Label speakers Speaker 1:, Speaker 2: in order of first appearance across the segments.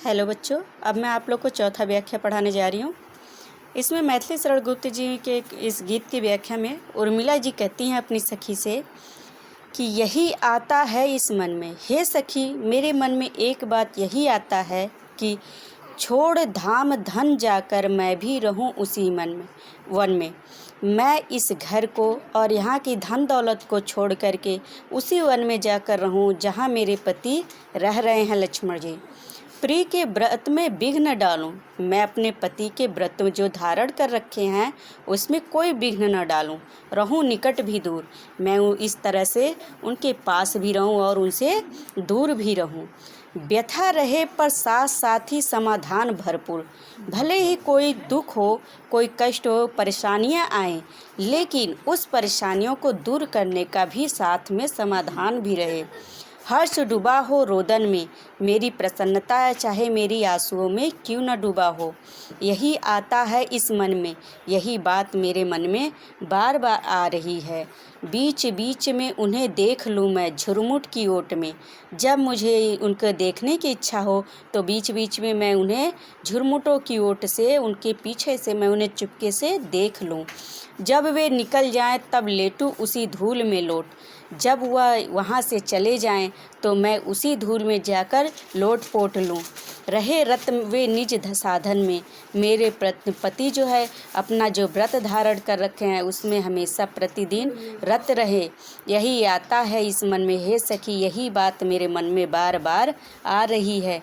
Speaker 1: Hello बच्चों, अब मैं आप लोग को चौथा व्याख्या पढ़ाने जा रही हूँ। इसमें मैथिली शरण गुप्त जी के इस गीत की व्याख्या में उर्मिला जी कहती हैं अपनी सखी से कि यही आता है इस मन में, हे सखी मेरे मन में एक बात यही आता है कि छोड़ धाम धन जाकर मैं भी रहूं उसी वन में। मैं इस घर को और यहाँ की धन दौलत को छोड़ करके उसी वन में जाकर रहूं जहाँ मेरे पति रह रहे हैं लक्ष्मण जी। प्रिय के व्रत में विघ्न न डालूं, मैं अपने पति के व्रत जो धारण कर रखे हैं उसमें कोई विघ्न न डालूं, रहूं निकट भी दूर। मैं इस तरह से उनके पास भी रहूं और उनसे दूर भी रहूं। व्यथा रहे पर साथ साथ ही समाधान भरपूर, भले ही कोई दुख हो, कोई कष्ट हो, परेशानियां आएं, लेकिन उस परेशानियों को दूर करने का भी साथ में समाधान भी रहे। हर्ष डूबा हो रोदन में, मेरी प्रसन्नता चाहे मेरी आंसुओं में क्यों न डूबा हो। यही आता है इस मन में, यही बात मेरे मन में बार बार आ रही है। बीच बीच में उन्हें देख लूँ मैं झुरमुट की ओट में, जब मुझे उनको देखने की इच्छा हो तो बीच बीच में मैं उन्हें झुरमुटों की ओट से, उनके पीछे से मैं उन्हें चुपके से देख लूँ। जब वे निकल जाएं तब लेटूं उसी धूल में लोट, जब वह वहाँ से चले जाएं तो मैं उसी धूल में जाकर लोट पोट लूँ। रहे रत वे निज साधन में, मेरे पति जो है अपना जो व्रत धारण कर रखे हैं उसमें हमेशा प्रतिदिन रत रहे। यही आता है इस मन में, हे सखी यही बात मेरे मन में बार बार आ रही है।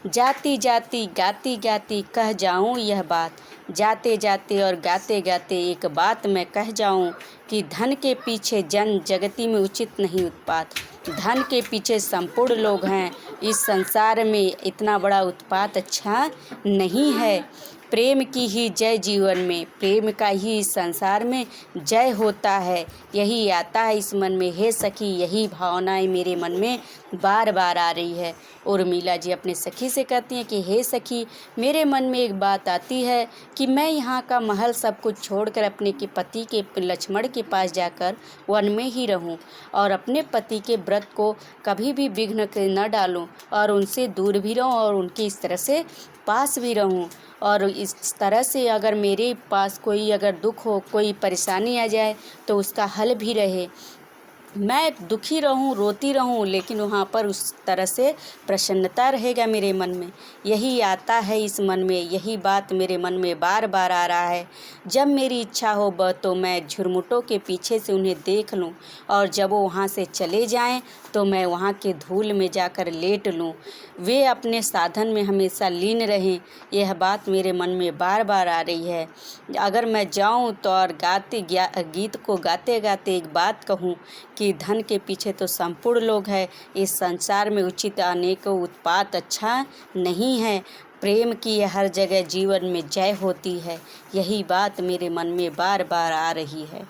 Speaker 1: जाती जाती गाती गाती कह जाऊं यह बात, जाते जाते और गाते गाते एक बात मैं कह जाऊं कि धन के पीछे जन जगती में उचित नहीं उत्पात। धन के पीछे संपूर्ण लोग हैं, इस संसार में इतना बड़ा उत्पात अच्छा नहीं है। प्रेम की ही जय जीवन में, प्रेम का ही इस संसार में जय होता है। यही आता है इस मन में, हे सखी यही भावनाएं मेरे मन में बार बार आ रही है। उर्मिला जी अपने सखी से कहती हैं कि हे सखी मेरे मन में एक बात आती है कि मैं यहाँ का महल सब कुछ छोड़कर अपने के पति के लक्ष्मण के पास जाकर वन में ही रहूं और अपने पति के व्रत को कभी भी विघ्न न डालूं और उनसे दूर भी रहूं और उनके इस तरह से पास भी रहूं। और इस तरह से अगर मेरे पास कोई अगर दुख हो, कोई परेशानी आ जाए तो उसका हल भी रहे। मैं दुखी रहूं, रोती रहूं, लेकिन वहाँ पर उस तरह से प्रसन्नता रहेगा मेरे मन में। यही आता है इस मन में, यही बात मेरे मन में बार बार आ रहा है। जब मेरी इच्छा हो तो मैं झुरमुटों के पीछे से उन्हें देख लूं और जब वो वहाँ से चले जाएं तो मैं वहाँ के धूल में जाकर लेट लूं। वे अपने साधन में हमेशा लीन रहें, यह बात मेरे मन में बार बार आ रही है। अगर मैं जाऊं तो और गीत को गाते गाते एक बात कहूं कि धन के पीछे तो संपूर्ण लोग हैं, इस संसार में उचित अनेकों उत्पात अच्छा नहीं है। प्रेम की हर जगह जीवन में जय होती है। यही बात मेरे मन में बार बार आ रही है।